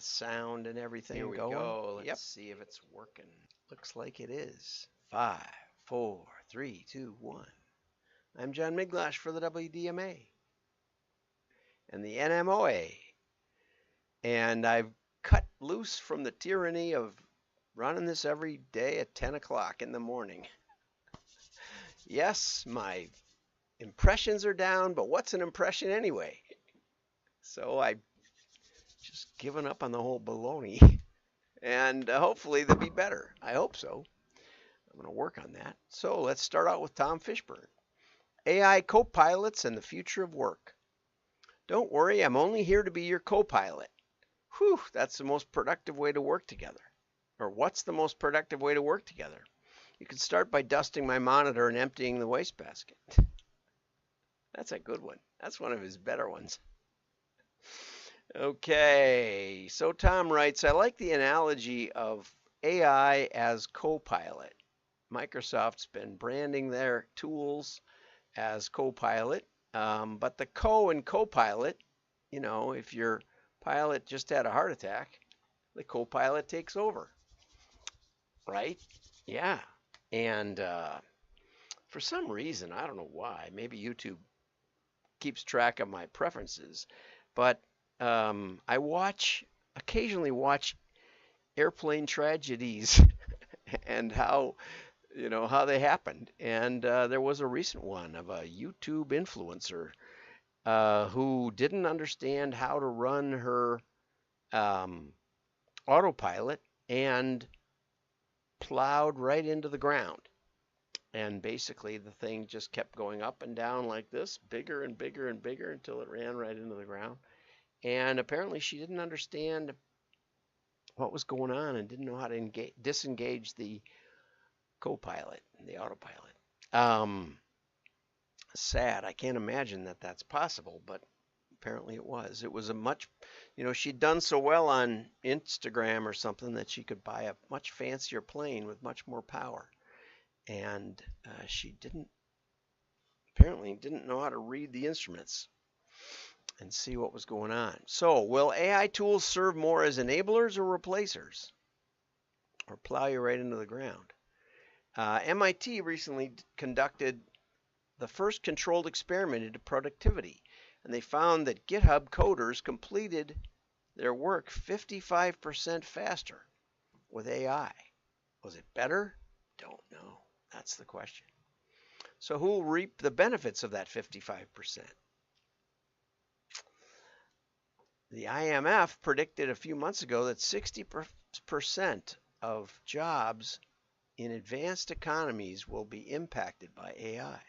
sound and everything Here we going. go. Let's Yep, see if it's working. looks like it is. 5, 4, 3, 2, 1. I'm John Miglash for the WDMA and the NMOA. And I've cut loose from the tyranny of running this every day at 10 o'clock in the morning. Yes, my impressions are down, but what's an impression anyway? So I've just given up on the whole baloney. And hopefully they'll be better. I hope so. I'm going to work on that. So let's start out with Tom Fishburne. AI co-pilots and the future of work. Don't worry, I'm only here to be your co-pilot. Whew, that's the most productive way to work together. Or what's the most productive way to work together? You can start by dusting my monitor and emptying the wastebasket. That's a good one. That's one of his better ones. Okay, so Tom writes, I like the analogy of AI as co-pilot. Microsoft's been branding their tools as co-pilot, but the co and co-pilot, you know, if your pilot just had a heart attack, the co-pilot takes over, right? Yeah, and for some reason, I don't know why, maybe YouTube keeps track of my preferences, but I occasionally watch airplane tragedies and how they happened. And there was a recent one of a YouTube influencer who didn't understand how to run her autopilot and plowed right into the ground. And basically the thing just kept going up and down like this, bigger and bigger and bigger until it ran right into the ground. And apparently she didn't understand what was going on and didn't know how to disengage the co-pilot, the autopilot. Sad. I can't imagine that that's possible, but apparently it was. It was a much, she'd done so well on Instagram or something that she could buy a much fancier plane with much more power. And she apparently didn't know how to read the instruments and see what was going on. So, will AI tools serve more as enablers or replacers? Or plow you right into the ground? MIT recently conducted the first controlled experiment into productivity, and they found that GitHub coders completed their work 55% faster with AI. Was it better? Don't know. That's the question. So who will reap the benefits of that 55%? The IMF predicted a few months ago that 60% of jobs in advanced economies will be impacted by AI.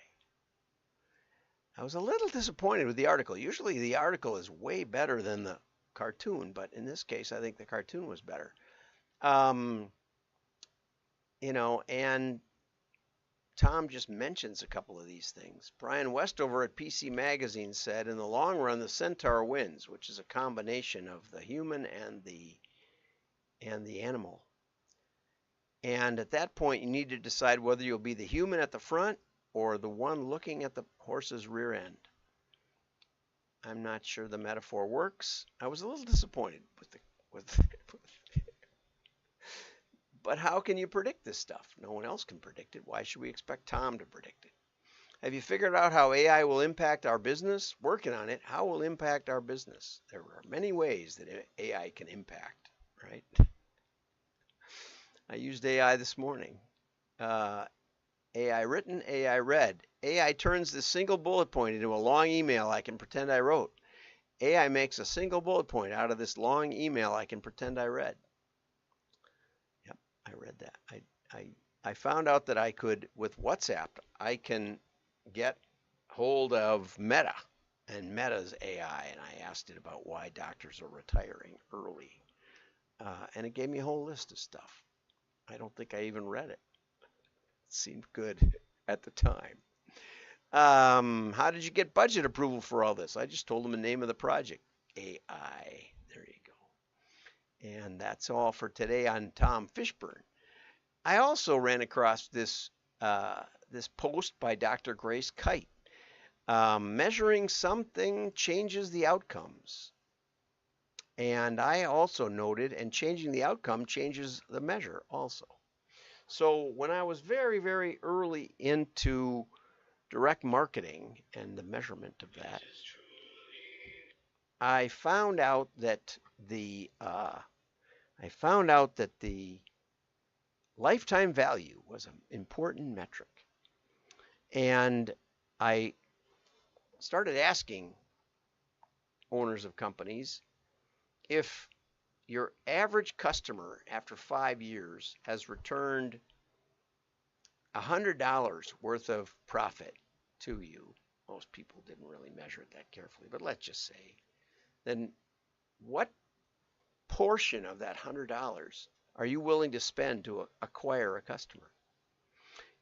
I was a little disappointed with the article. Usually the article is way better than the cartoon, but in this case, I think the cartoon was better. And Tom just mentions a couple of these things. Brian Westover at PC Magazine said, in the long run, the centaur wins, which is a combination of the human and the animal. And at that point, you need to decide whether you'll be the human at the front or the one looking at the horse's rear end. I'm not sure the metaphor works. I was a little disappointed with But how can you predict this stuff? No one else can predict it. Why should we expect Tom to predict it? Have you figured out how AI will impact our business? Working on it. How will it impact our business? There are many ways that AI can impact, right? I used AI this morning. AI written, AI read. AI turns this single bullet point into a long email I can pretend I wrote. AI makes a single bullet point out of this long email I can pretend I read. I read that. I found out that I could, with WhatsApp, I can get hold of Meta and Meta's AI, and I asked it about why doctors are retiring early. And it gave me a whole list of stuff. I don't think I even read it. It seemed good at the time. How did you get budget approval for all this? I just told them the name of the project. AI. There you go. And that's all for today on Tom Fishburne. I also ran across this post by Dr. Grace Kite. Measuring something changes the outcomes. And I also noted, and changing the outcome changes the measure also. So when I was very, very early into direct marketing and the measurement of that, I found out that the lifetime value was an important metric. And I started asking owners of companies if your average customer after 5 years has returned $100 worth of profit to you. Most people didn't really measure it that carefully, but let's just say, then what portion of that $100 are you willing to spend to acquire a customer?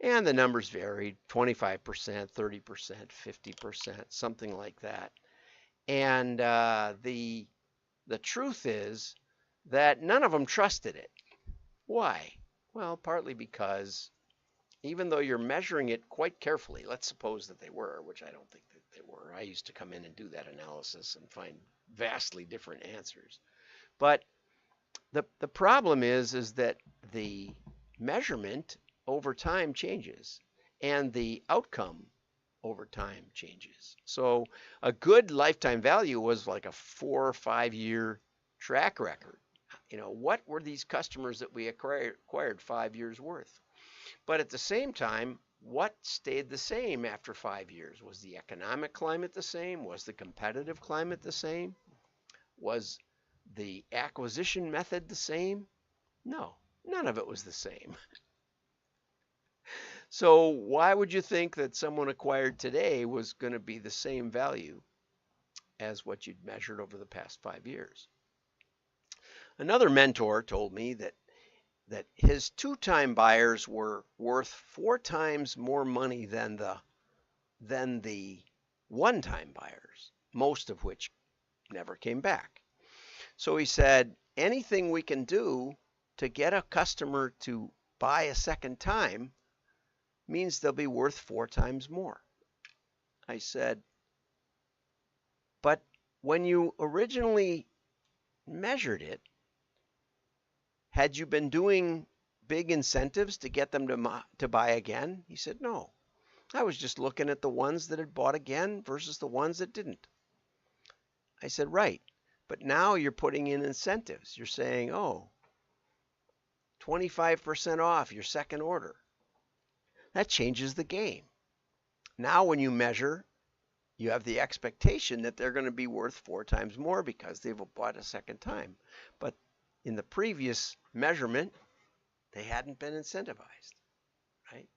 And the numbers varied, 25%, 30%, 50%, something like that. And the truth is that none of them trusted it. Why? Well, partly because even though you're measuring it quite carefully, let's suppose that they were, which I don't think that they were. I used to come in and do that analysis and find vastly different answers. But the problem is that the measurement over time changes and the outcome over time changes. So a good lifetime value was like a 4 or 5 year track record. You know, what were these customers that we acquired 5 years worth? But at the same time, what stayed the same after 5 years? Was the economic climate the same? Was the competitive climate the same? Was the acquisition method the same? No, none of it was the same. So why would you think that someone acquired today was going to be the same value as what you'd measured over the past 5 years? Another mentor told me that his 2-time buyers were worth 4 times more money than the 1-time buyers, most of which never came back. So he said, anything we can do to get a customer to buy a second time means they'll be worth 4 times more. I said, but when you originally measured it, had you been doing big incentives to get them to buy again? He said, no. I was just looking at the ones that had bought again versus the ones that didn't. I said, right. But now you're putting in incentives. You're saying, oh, 25% off your second order. That changes the game. Now when you measure, you have the expectation that they're going to be worth 4 times more because they've bought a second time. But in the previous measurement, they hadn't been incentivized, right?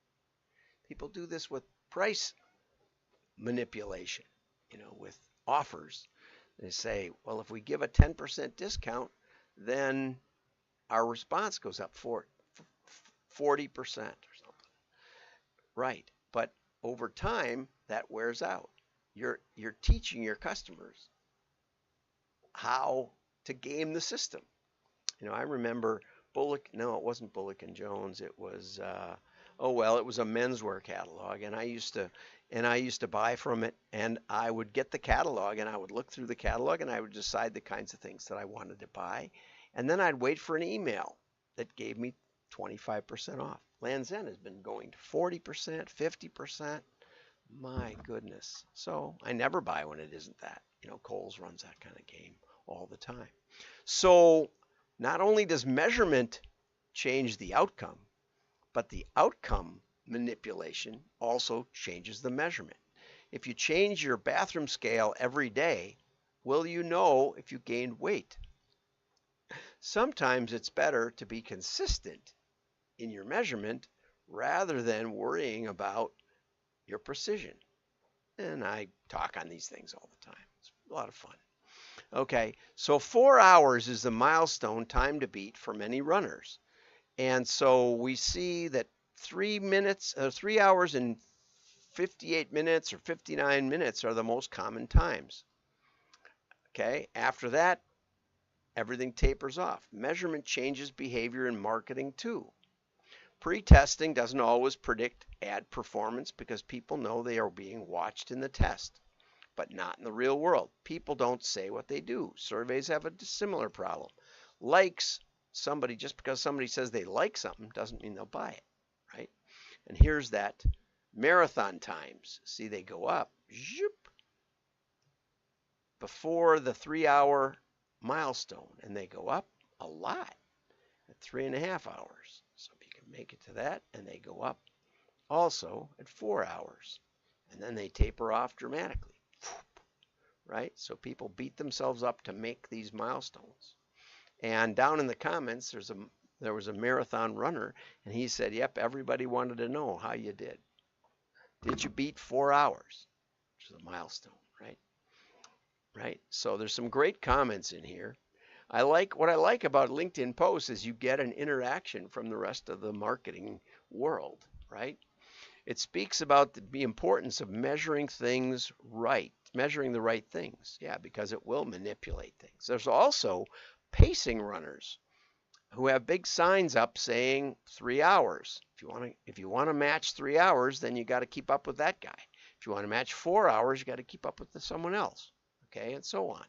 People do this with price manipulation, with offers. They say, well, if we give a 10% discount, then our response goes up 40% or something. Right, but over time, that wears out. You're teaching your customers how to game the system. I remember it wasn't Bullock and Jones. It was, it was a menswear catalog, and I used to buy from it, and I would get the catalog, and I would look through the catalog, and I would decide the kinds of things that I wanted to buy, and then I'd wait for an email that gave me 25% off. Land's End has been going to 40%, 50%. My goodness. So I never buy when it isn't that. Kohl's runs that kind of game all the time. So not only does measurement change the outcome, but the outcome manipulation also changes the measurement. If you change your bathroom scale every day, will you know if you gained weight? Sometimes it's better to be consistent in your measurement rather than worrying about your precision. And I talk on these things all the time. It's a lot of fun. Okay, so 4 hours is the milestone time to beat for many runners. And so we see that 3 hours and 58 minutes or 59 minutes are the most common times. Okay, after that, everything tapers off. Measurement changes behavior in marketing too. Pre-testing doesn't always predict ad performance because people know they are being watched in the test. but not in the real world. People don't say what they do. Surveys have a similar problem. Likes, somebody, just because somebody says they like something doesn't mean they'll buy it, right? And here's that marathon times. See, they go up before the 3-hour milestone, and they go up a lot at 3.5 hours. So if you can make it to that, and they go up also at 4 hours, and then they taper off dramatically, right? So people beat themselves up to make these milestones. And down in the comments, there was a marathon runner, and he said, yep, everybody wanted to know how you did. Did you beat 4 hours? Which is a milestone, right? Right? So there's some great comments in here. What I like about LinkedIn posts is you get an interaction from the rest of the marketing world, right? It speaks about the importance of measuring things right, measuring the right things. Yeah, because it will manipulate things. There's also pacing runners who have big signs up saying 3 hours. If you want to match 3 hours, then you got to keep up with that guy. If you want to match 4 hours, you got to keep up with someone else. Okay, and so on.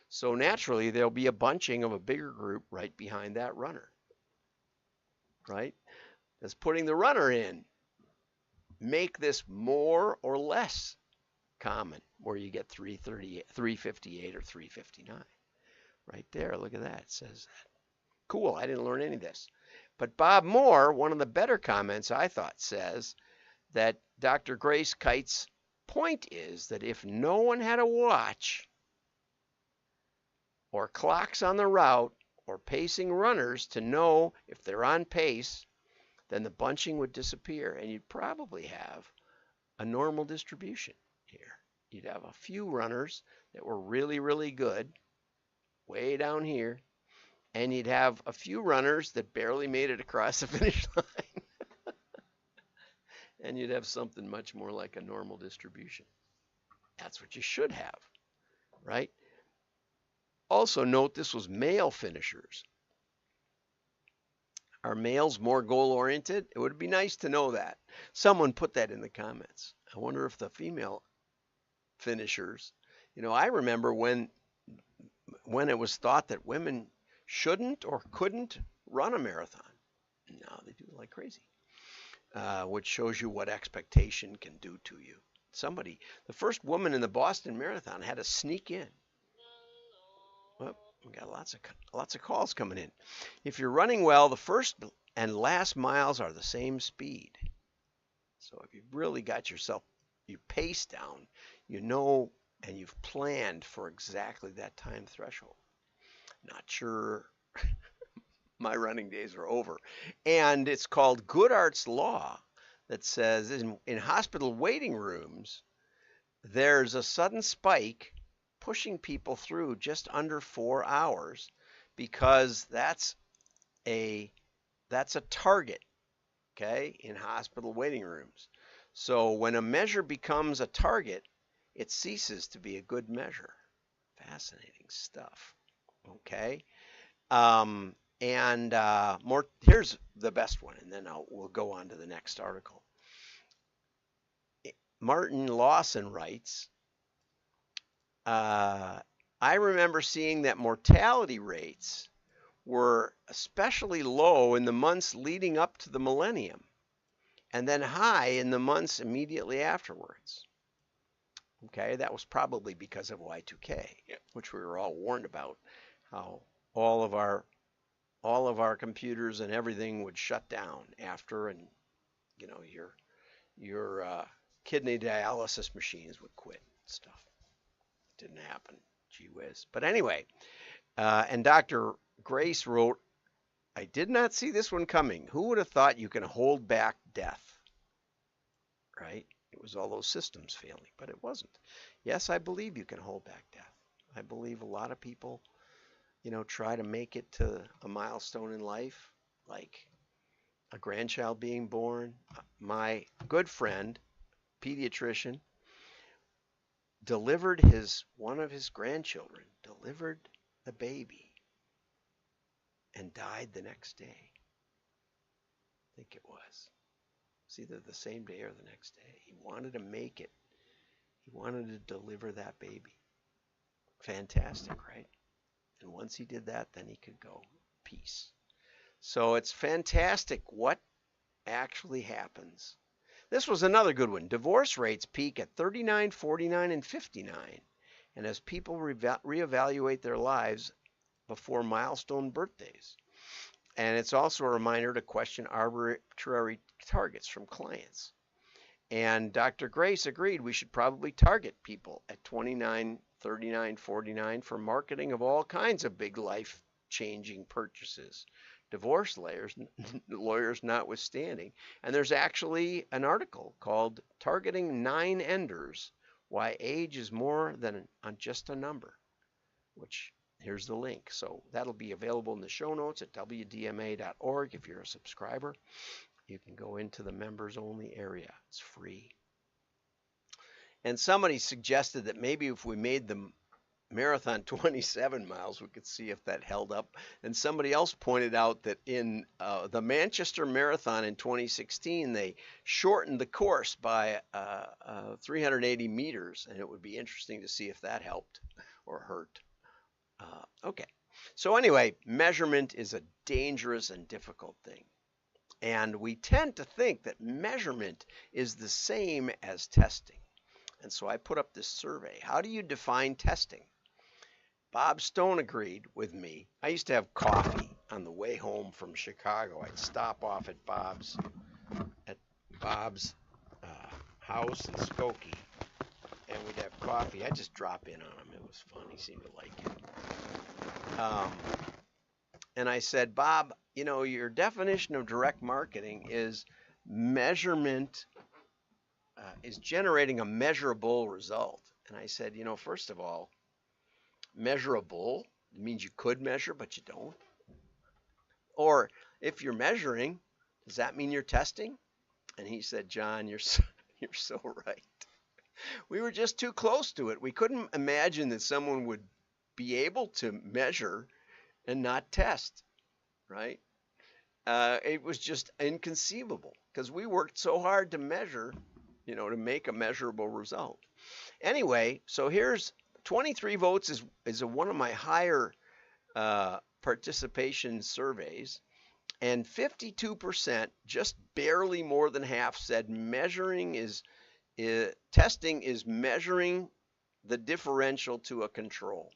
So naturally, there'll be a bunching of a bigger group right behind that runner, right? That's putting the runner in. Make this more or less common, where you get 338, 358, or 359. Right there, look at that, it says that. Cool, I didn't learn any of this. But Bob Moore, one of the better comments I thought, says that Dr. Grace Kite's point is that if no one had a watch or clocks on the route or pacing runners to know if they're on pace, then the bunching would disappear, and you'd probably have a normal distribution here. You'd have a few runners that were really, really good, way down here, and you'd have a few runners that barely made it across the finish line. And you'd have something much more like a normal distribution. That's what you should have, right? Also note this was male finishers. Are males more goal-oriented? It would be nice to know that. Someone put that in the comments. I wonder if the female finishers, I remember when it was thought that women shouldn't or couldn't run a marathon. Now they do it like crazy, which shows you what expectation can do to you. The first woman in the Boston Marathon had to sneak in. Well, we got lots of calls coming in. If you're running well, the first and last miles are the same speed. So if you've really got your pace down, and you've planned for exactly that time threshold. Not sure. My running days are over. And it's called Goodhart's Law that says in hospital waiting rooms, there's a sudden spike pushing people through just under 4 hours, because that's a target, okay, in hospital waiting rooms. So when a measure becomes a target, it ceases to be a good measure. Fascinating stuff, okay? Here's the best one, and then we'll go on to the next article. Martin Lawson writes, I remember seeing that mortality rates were especially low in the months leading up to the millennium, and then high in the months immediately afterwards. Okay, that was probably because of Y2K, which we were all warned about, how all of our computers and everything would shut down after, and your kidney dialysis machines would quit and stuff. It didn't happen. Gee whiz. But anyway, and Dr. Grace wrote, I did not see this one coming. Who would have thought you can hold back death? Right? It was all those systems failing, but it wasn't. Yes, I believe you can hold back death. I believe a lot of people, try to make it to a milestone in life, like a grandchild being born. My good friend, pediatrician, delivered one of his grandchildren, delivered the baby, and died the next day. I think it was. It's either the same day or the next day. He wanted to make it He wanted to deliver that baby. Fantastic, right? And once he did that, then he could go peace. So it's fantastic what actually happens. This was another good one. Divorce rates peak at 39, 49, and 59. And as people reevaluate their lives before milestone birthdays. And it's also a reminder to question arbitrary targets from clients. And Dr. Grace agreed we should probably target people at 29, 39, 49 for marketing of all kinds of big life-changing purchases. Divorce lawyers notwithstanding. And there's actually an article called Targeting Nine Enders, Why Age is More Than Just a Number, which here's the link. So that'll be available in the show notes at WDMA.org. If you're a subscriber, you can go into the members only area. It's free. And somebody suggested that maybe if we made the marathon 27 miles, we could see if that held up. And somebody else pointed out that in the Manchester Marathon in 2016, they shortened the course by 380 meters, and it would be interesting to see if that helped or hurt. Okay, so anyway, measurement is a dangerous and difficult thing. And we tend to think that measurement is the same as testing. And so I put up this survey. How do you define testing? Bob Stone agreed with me. I used to have coffee on the way home from Chicago. I'd stop off at Bob's house in Skokie, and we'd have coffee. I'd just drop in on him. It was fun. He seemed to like it. And I said, Bob, you know, your definition of direct marketing is measurement, is generating a measurable result. And I said, you know, first of all, measurable means you could measure, but you don't. Or if you're measuring, does that mean you're testing? And he said, John, you're so right. We were just too close to it. We couldn't imagine that someone would be able to measure and not test, right? It was just inconceivable because we worked so hard to measure, you know, to make a measurable result. Anyway, so here's 23 votes is one of my higher participation surveys, and 52%, just barely more than half, said testing is measuring the differential to a control.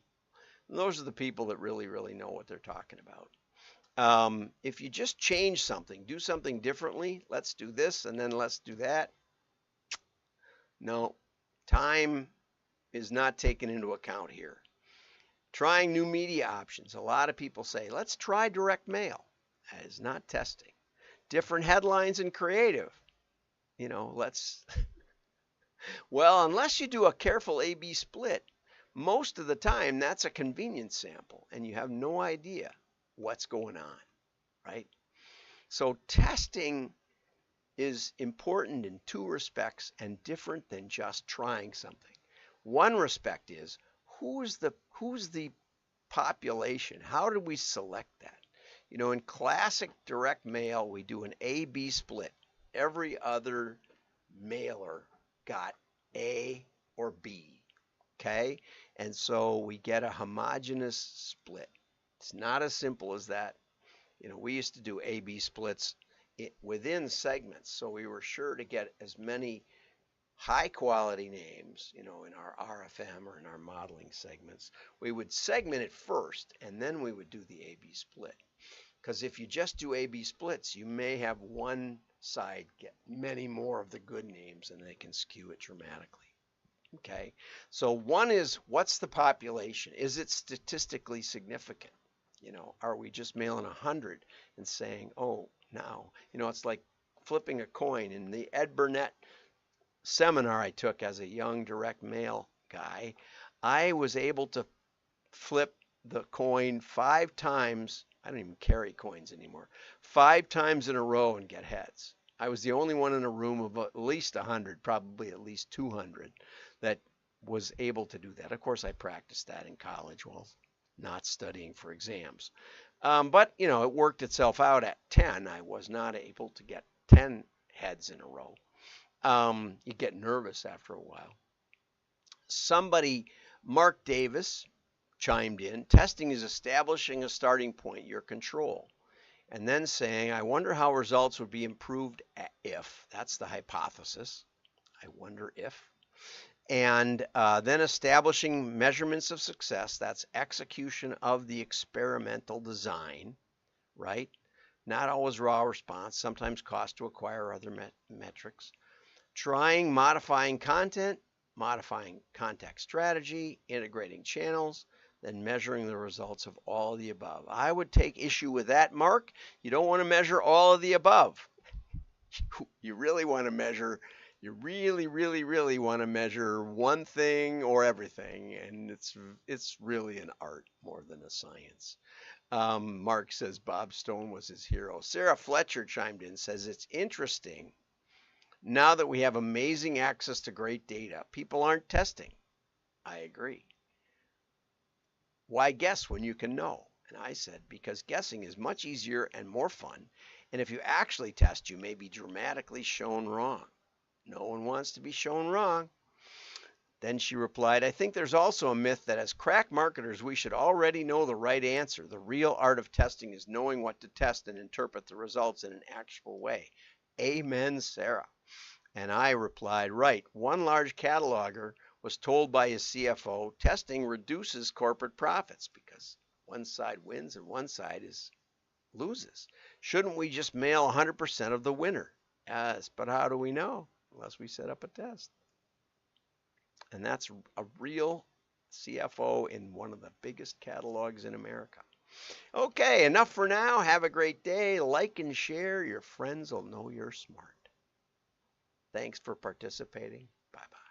And those are the people that really, really know what they're talking about. If you just change something, do something differently, let's do this and then let's do that. No, time is not taken into account here. Trying new media options. A lot of people say, let's try direct mail. That is not testing. Different headlines and creative. You know, well, unless you do a careful A/B split, most of the time that's a convenience sample and you have no idea what's going on, right? So testing is important in two respects and different than just trying something. One respect is who's the population? How do we select that? You know, in classic direct mail, we do an A/B split. Every other mailer got A or B, okay? And so we get a homogeneous split. It's not as simple as that. You know, we used to do A/B splits within segments, so we were sure to get as many high quality names, you know, in our RFM or in our modeling segments. We would segment it first and then we would do the A/B split. Because if you just do A/B splits, you may have one side get many more of the good names and they can skew it dramatically. Okay, so one is, what's the population? Is it statistically significant? You know, are we just mailing 100 and saying, oh, now, you know, it's like flipping a coin. In the Ed Burnett seminar I took as a young direct mail guy, I was able to flip the coin 5 times. I don't even carry coins anymore. 5 times in a row and get heads. I was the only one in a room of at least 100, probably at least 200, that was able to do that. Of course, I practiced that in college while not studying for exams. But, you know, it worked itself out at 10. I was not able to get 10 heads in a row. You get nervous after a while. somebody, Mark Davis, chimed in, testing is establishing a starting point, your control, and then saying, I wonder how results would be improved if, that's the hypothesis, I wonder if, and then establishing measurements of success, that's execution of the experimental design, right? Not always raw response, sometimes cost to acquire other metrics. Trying, modifying content, modifying contact strategy, integrating channels, then measuring the results of all of the above. I would take issue with that, Mark. You don't want to measure all of the above. You really want to measure, you really, really, really want to measure one thing or everything, and it's really an art more than a science. Mark says Bob Stone was his hero. Sarah Fletcher chimed in, says it's interesting. Now that we have amazing access to great data, people aren't testing. I agree. Why guess when you can know? And I said, because guessing is much easier and more fun. And if you actually test, you may be dramatically shown wrong. No one wants to be shown wrong. Then she replied, I think there's also a myth that as crack marketers, we should already know the right answer. The real art of testing is knowing what to test and interpret the results in an actual way. Amen, Sarah. And I replied, right. One large cataloger was told by his CFO, testing reduces corporate profits because one side wins and one side loses. Shouldn't we just mail 100% of the winner? Yes, but how do we know? Unless we set up a test. And that's a real CFO in one of the biggest catalogs in America. Okay, enough for now. Have a great day. Like and share. Your friends will know you're smart. Thanks for participating. Bye-bye.